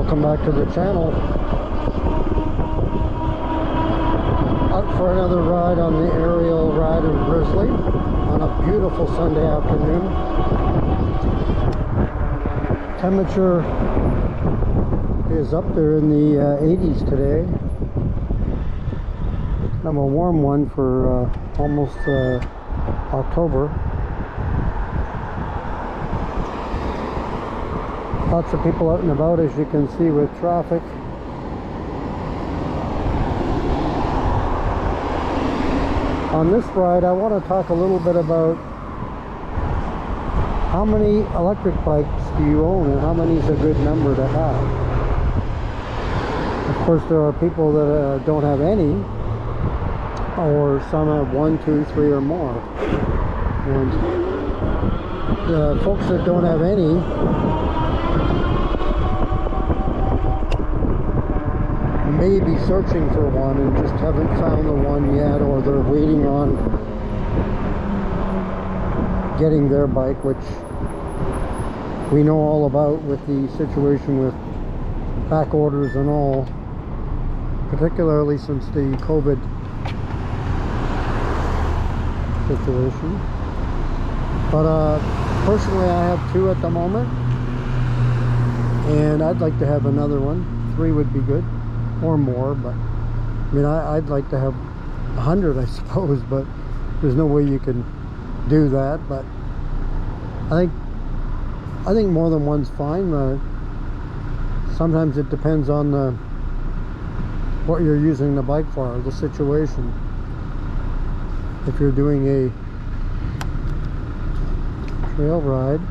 welcome back to the channel. Out for another ride on the Ariel ride in Grizzly on a beautiful Sunday afternoon. Temperature is up there in the 80s today. Kind of a warm one for almost October. Lots of people out and about, as you can see, with traffic. On this ride, I want to talk a little bit about how many electric bikes do you own and how many is a good number to have. Of course, there are people that don't have any, or some have 1, 2, 3 or more. And the folks that don't have any may be searching for one and just haven't found the one yet, or they're waiting on getting their bike, which we know all about with the situation with back orders and all, particularly since the COVID situation. But personally, I have 2 at the moment, and I'd like to have another one. 3 would be good, or more, but I mean, I'd like to have 100, I suppose, but there's no way you can do that. But I think more than one's fine. Sometimes it depends on what you're using the bike for, the situation. If you're doing a trail ride,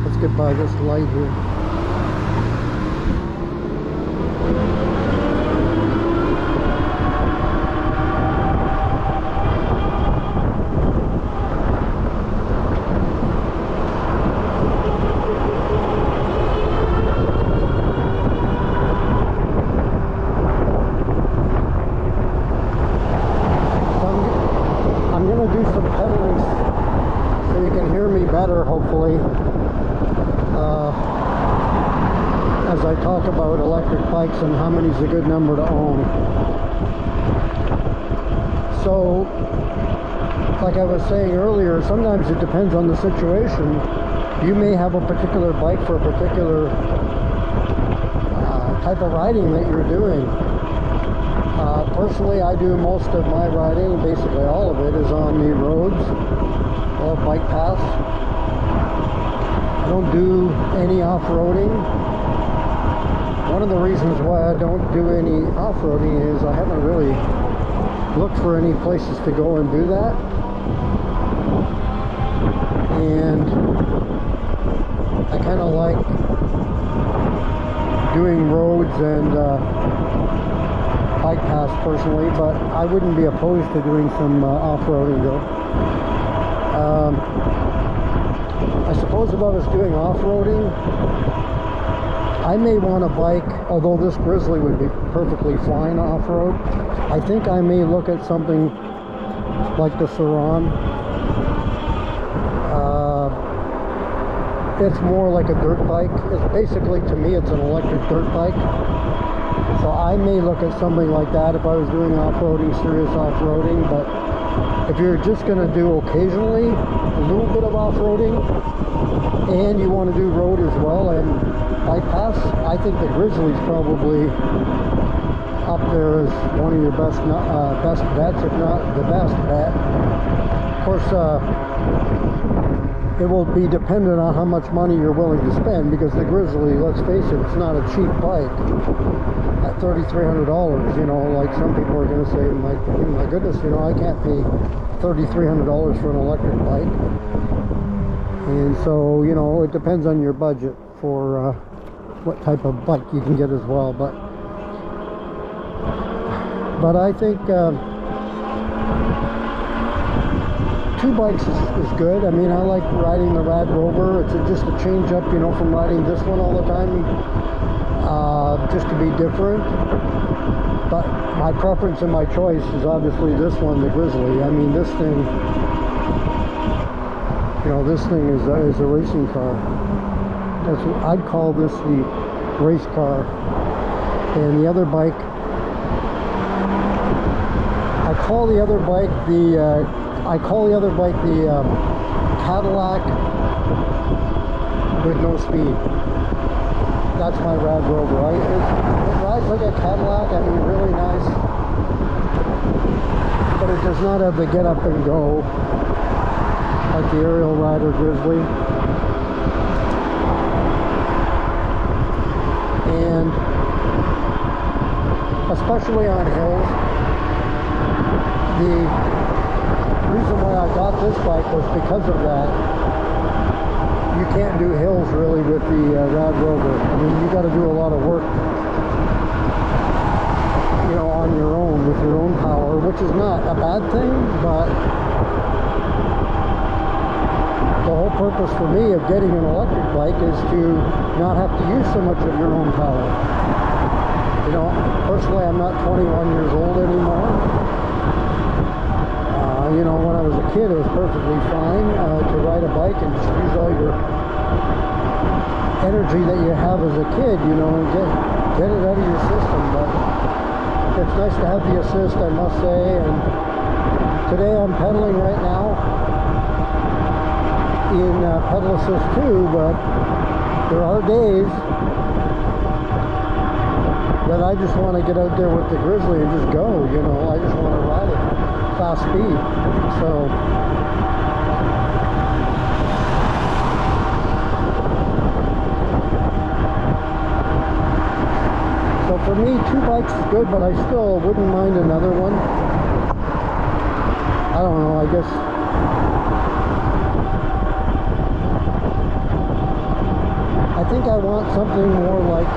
let's get by this light here. Better, hopefully, as I talk about electric bikes and how many is a good number to own. So, like I was saying earlier, sometimes it depends on the situation. You may have a particular bike for a particular type of riding that you're doing. Personally, I do most of my riding, basically all of it, is on the roads or bike paths. I don't do any off-roading. One of the reasons why I don't do any off-roading is I haven't really looked for any places to go and do that. And I kind of like doing roads and bike paths personally, but I wouldn't be opposed to doing some off-roading though. I suppose if I was doing off-roading, I may want a bike, although this Grizzly would be perfectly fine off-road. I think I may look at something like the Saran. It's more like a dirt bike. It's basically, to me, it's an electric dirt bike. So I may look at something like that if I was doing off-roading, serious off-roading. But if you're just going to do occasionally a little bit of off-roading and you want to do road as well and bike paths, I think the Grizzly's probably up there as one of your best bets, if not the best bet. Of course, it will be dependent on how much money you're willing to spend, because the Grizzly, let's face it, it's not a cheap bike. At $3,300, you know, like some people are going to say, my goodness, you know, I can't pay $3,300 for an electric bike. And so, you know, it depends on your budget for what type of bike you can get as well. But I think 2 bikes is good. I mean, I like riding the Rad Rover. It's just a change up, you know, from riding this one all the time, just to be different. But my preference and my choice is obviously this one, the Grizzly. I mean, this thing, you know, this thing is a racing car. I'd call this the race car. And the other bike, I call the other bike the Cadillac with no speed. That's my Rad Rover. It rides like a Cadillac. I mean, really nice, but it does not have the get up and go like the Ariel Rider Grizzly. And especially on hills, the reason why I got this bike was because of that. You can't do hills really with the Rad Rover. I mean, you got to do a lot of work, you know, on your own with your own power, which is not a bad thing, but the whole purpose for me of getting an electric bike is to not have to use so much of your own power. You know, personally, I'm not 21 years old anymore. You know, when I was a kid, it was perfectly fine to ride a bike and just use all your energy that you have as a kid, you know, and get it out of your system. But it's nice to have the assist, I must say. And today I'm pedaling right now in pedal assist 2, but there are days that I just want to get out there with the Grizzly and just go, you know. I just want to ride it fast speed. So for me, 2 bikes is good, but I still wouldn't mind another one. I don't know, I guess I think I want something more like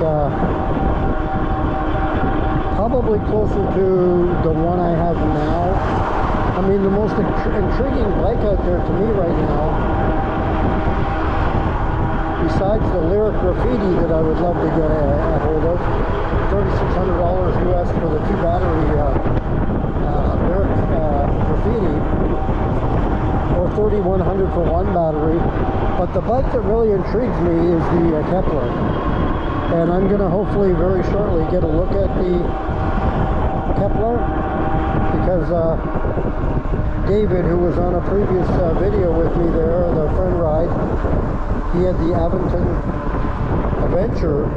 probably closer to the one I have now. I mean, the most intriguing bike out there to me right now, besides the Lyric Graffiti that I would love to get a hold of, $3,600 US for the 2 battery Lyric Graffiti, or $3,100 for 1 battery. But the bike that really intrigues me is the Kepler. And I'm going to hopefully very shortly get a look at the Kepler, because David, who was on a previous video with me there, the friend ride, he had the Aventine Adventure.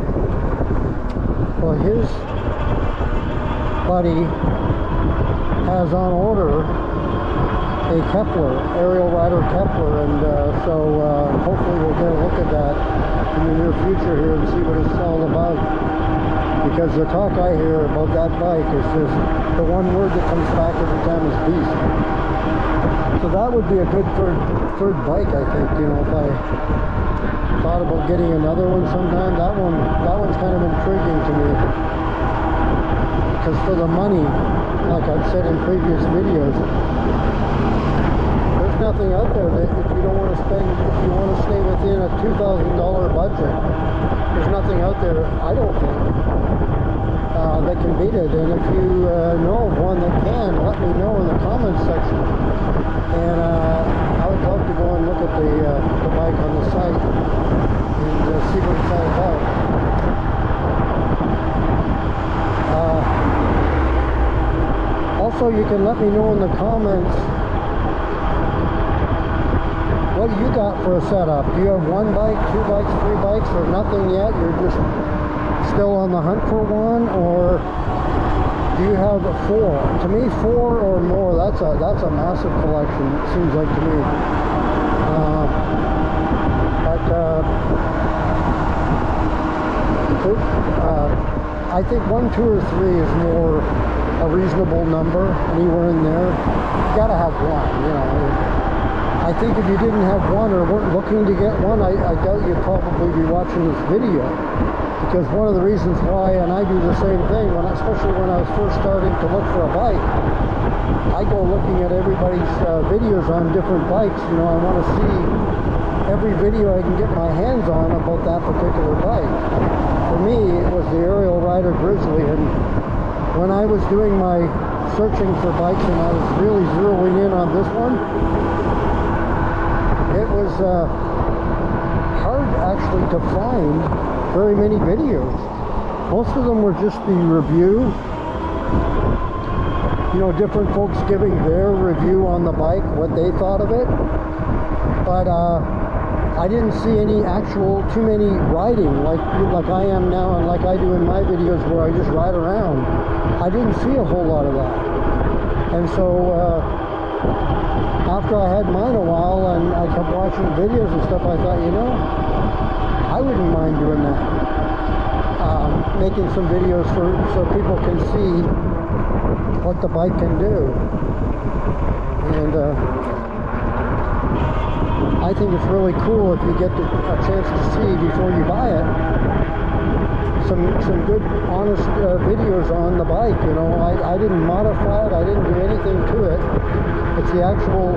Well, his buddy has on order a Kepler, Ariel Rider Kepler, and so hopefully we'll get a look at that in the near future here and see what it's all about. Because the talk I hear about that bike is just, the one word that comes back every time is beast. So that would be a good third bike, I think. You know, if I thought about getting another one sometime, that one's kind of intriguing to me. Because for the money, like I've said in previous videos, there's nothing out there that if you don't want to spend, if you want to stay within a $2,000 budget, there's nothing out there, I don't think, that can beat it. And if you know of one that can, let me know in the comments section. And I would love to go and look at the bike on the site and see what it's all about. Also, you can let me know in the comments, what do you got for a setup? Do you have 1 bike, 2 bikes, 3 bikes, or nothing yet? You're just still on the hunt for one, or do you have 4? To me, 4 or more, that's a massive collection, it seems like to me. I think 1, 2, or 3 is more a reasonable number, anywhere in there. You gotta have 1, you know. I think if you didn't have 1 or weren't looking to get one, I doubt you'd probably be watching this video. Because one of the reasons why, and I do the same thing, especially when I was first starting to look for a bike, I go looking at everybody's videos on different bikes. You know, I want to see every video I can get my hands on about that particular bike. For me, it was the Ariel Rider Grizzly, and when I was doing my searching for bikes and I was really zeroing in on this one, it was hard actually to find very many videos. Most of them were just the review. You know, different folks giving their review on the bike, what they thought of it. But I didn't see any actual too many riding like I am now and like I do in my videos where I just ride around. I didn't see a whole lot of that. And so after I had mine a while and I kept watching videos and stuff, I thought, you know, I wouldn't mind doing that. Making some videos so people can see what the bike can do. And I think it's really cool if you get a chance to see before you buy it some good honest videos on the bike. You know, I didn't modify it, I didn't do anything to it. It's the actual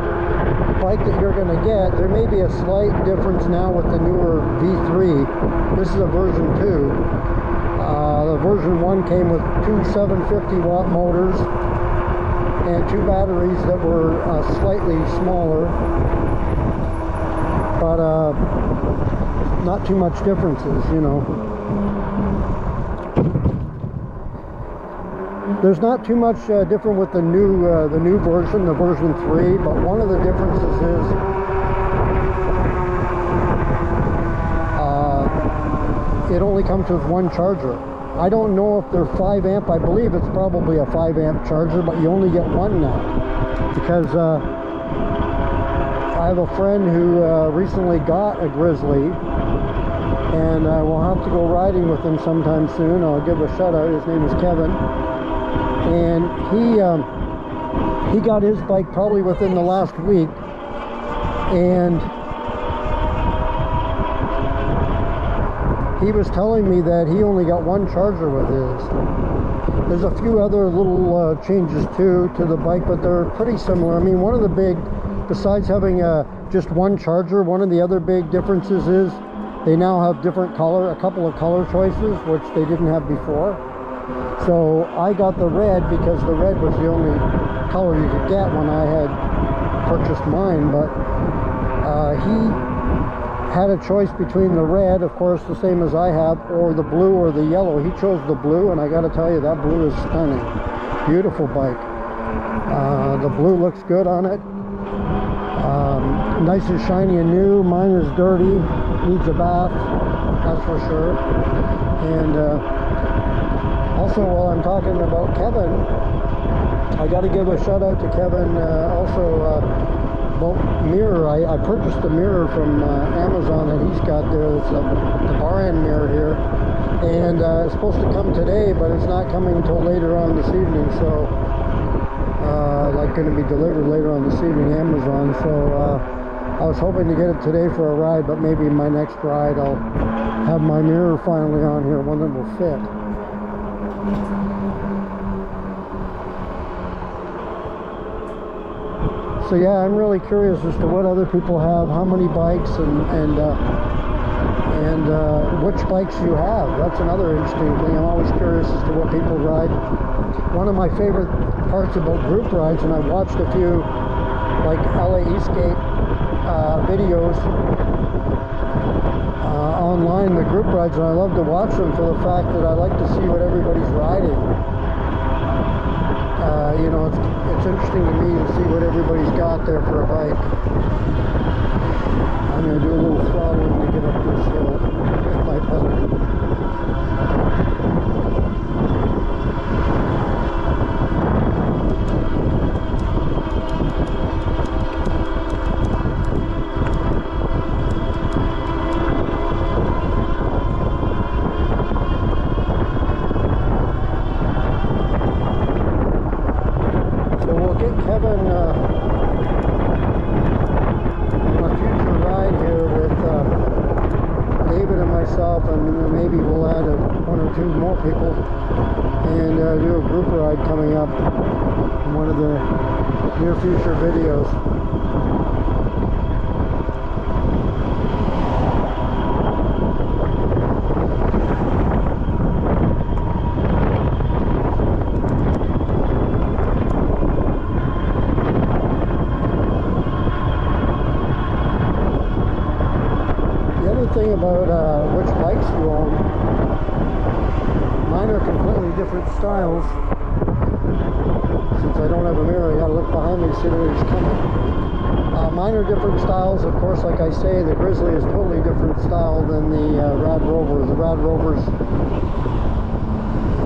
bike that you're going to get. There may be a slight difference now with the newer V3. This is a version 2. The version 1 came with two 750 watt motors and two batteries that were slightly smaller, but not too much differences, you know. There's not too much different with the new version, the version 3, but one of the differences is it only comes with one charger. I don't know if they're 5 amp. I believe it's probably a 5 amp charger, but you only get one now. Because I have a friend who recently got a Grizzly, and we'll have to go riding with him sometime soon. I'll give a shout out. His name is Kevin. And he got his bike probably within the last week. And he was telling me that he only got one charger with his. There's a few other little changes too to the bike, but they're pretty similar. I mean, one of the big, besides having just one charger, one of the other big differences is they now have a couple of color choices, which they didn't have before. So I got the red because the red was the only color you could get when I had purchased mine, but he had a choice between the red, of course, the same as I have, or the blue or the yellow. He chose the blue, and I got to tell you, that blue is stunning. Beautiful bike. The blue looks good on it. Nice and shiny and new. Mine is dirty, needs a bath, that's for sure. And also, while I'm talking about Kevin, I got to give a shout out to Kevin also. Mirror. I purchased a mirror from Amazon that he's got there. It's the bar end mirror here, and it's supposed to come today, but it's not coming until later on this evening. So like going to be delivered later on this evening, Amazon. So I was hoping to get it today for a ride, but maybe my next ride I'll have my mirror finally on here, one that will fit. So yeah, I'm really curious as to what other people have, how many bikes, and which bikes you have. That's another interesting thing. I'm always curious as to what people ride. One of my favorite parts about group rides, and I've watched a few like LA Escape videos online, the group rides, and I love to watch them for the fact that I like to see what everybody's riding. You know, it's interesting to me to see what everybody's got there for a bike. I'm going to do a little throttling to get up this hill with my pedal. Kevin on a future ride here with David and myself, and maybe we'll add one or two more people and do a group ride coming up in one of the near future videos. Thing about which bikes you own, different styles. Since I don't have a mirror, I gotta look behind me to see where he's coming. Mine are different styles, of course. Like I say, the Grizzly is totally different style than the Rad Rover. The Rad Rover's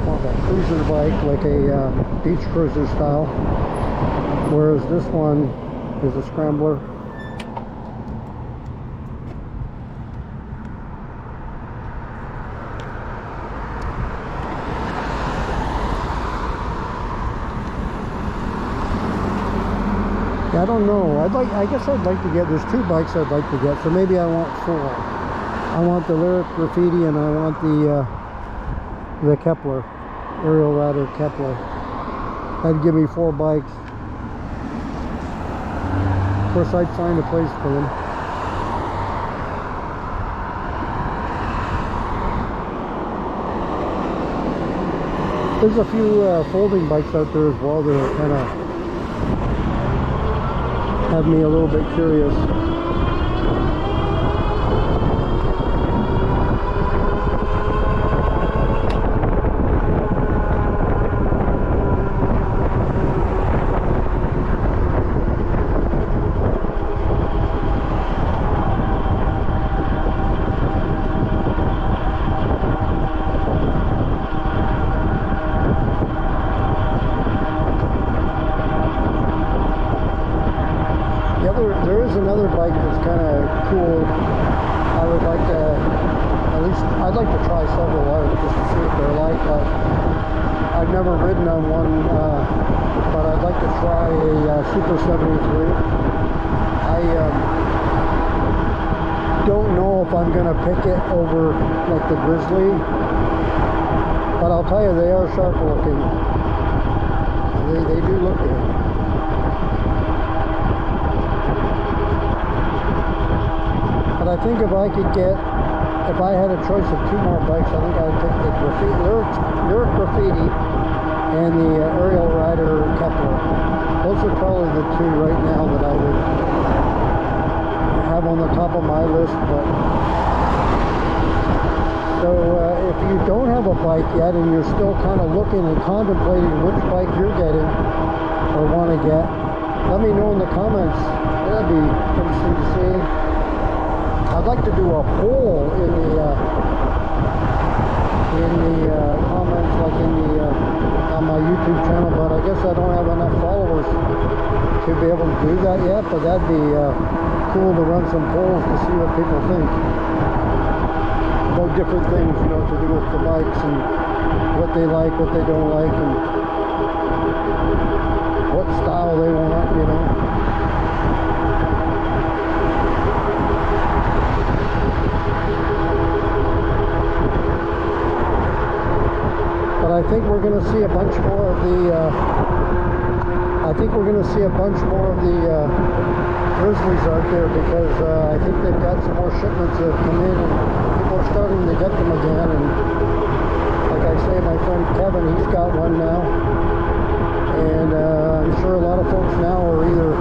more of a cruiser bike, like a beach cruiser style, whereas this one is a scrambler. I don't know. I guess I'd like to get, there's 2 bikes I'd like to get, so maybe I want 4. I want the Lyric Graffiti and I want the Kepler, Ariel Rider Kepler. That'd give me 4 bikes. Of course, I'd find a place for them. There's a few folding bikes out there as well that are kind of have me a little bit curious. There is another bike that's kind of cool. I would like to, at least, I'd like to try several out just to see what they're like. But I've never ridden on one, but I'd like to try a Super 73. I don't know if I'm going to pick it over like the Grizzly, but I'll tell you, they are sharp looking. They do look good. I think if I could get, if I had a choice of 2 more bikes, I think I would pick the Lyric Graffiti and the Ariel Rider Kepler. Those are probably the 2 right now that I would have on the top of my list. But so if you don't have a bike yet and you're still kind of looking and contemplating which bike you're getting or want to get, let me know in the comments. That'd be interesting to see. I'd like to do a poll in the comments, like in the on my YouTube channel, but I guess I don't have enough followers to be able to do that yet. But that'd be cool to run some polls to see what people think about different things, you know, to do with the bikes and what they like, what they don't like, and what style they want, you know. But I think we're going to see a bunch more of the Grizzlies out there, because I think they've got some more shipments that have come in and people are starting to get them again. And like I say, my friend Kevin, he's got one now, and I'm sure a lot of folks now are either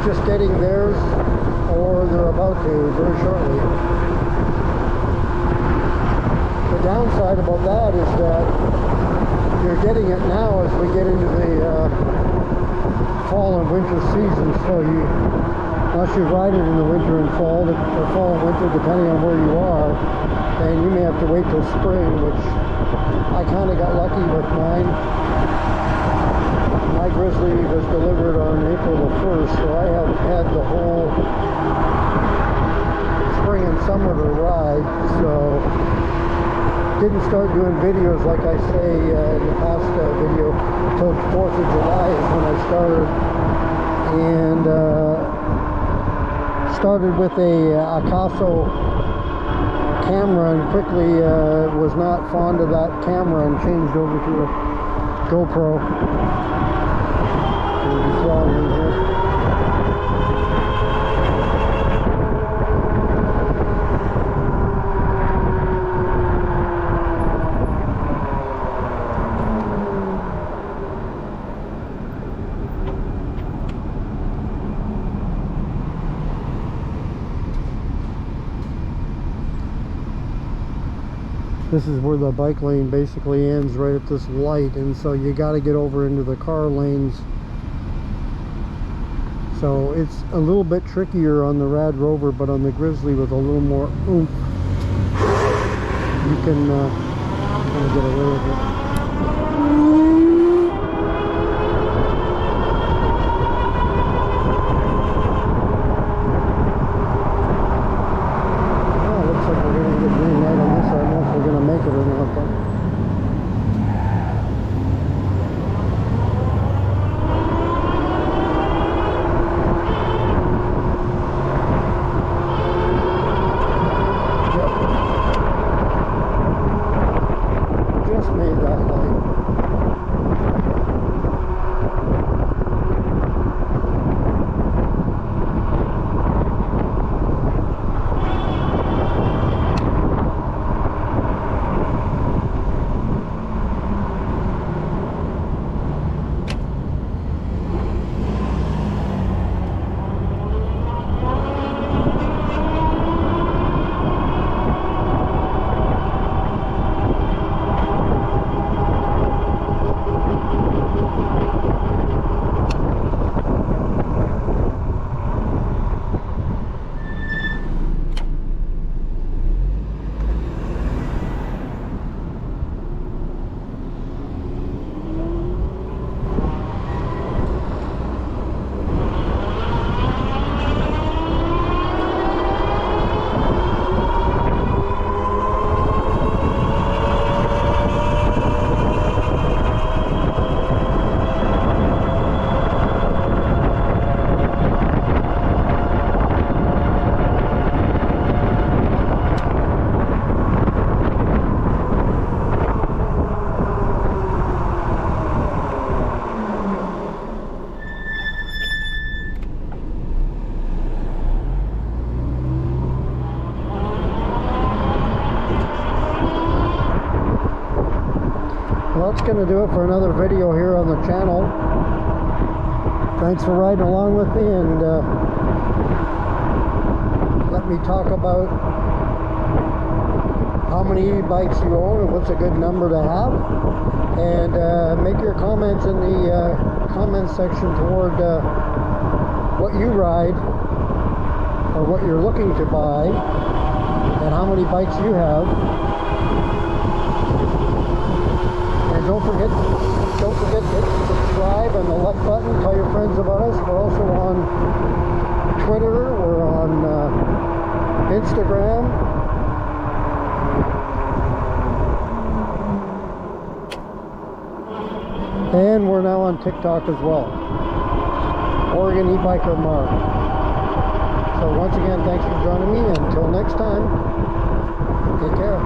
just getting theirs or they're about to very shortly. The downside about that is that you're getting it now as we get into the fall and winter season, so unless you ride it in the winter and fall, or fall and winter, depending on where you are, then you may have to wait till spring, which I kind of got lucky with mine. My Grizzly was delivered on April the 1st, so I have had the whole spring and summer to ride, so didn't start doing videos, like I say in the past video, until 4th of July is when I started, and started with a Akaso camera and quickly was not fond of that camera and changed over to a GoPro. We'll be throttling here. This is where the bike lane basically ends, right at this light, and so you got to get over into the car lanes. So it's a little bit trickier on the Rad Rover, but on the Grizzly with a little more oomph, you can kind of get away with it. Well, that's going to do it for another video here on the channel. Thanks for riding along with me, and let me talk about how many e-bikes you own and what's a good number to have. And make your comments in the comments section toward what you ride or what you're looking to buy and how many bikes you have. And don't forget to hit subscribe and the like button. Tell your friends about us. We're also on Twitter. We're on Instagram. And we're now on TikTok as well. Oregon E-Biker Mark. So once again, thanks for joining me. Until next time, take care.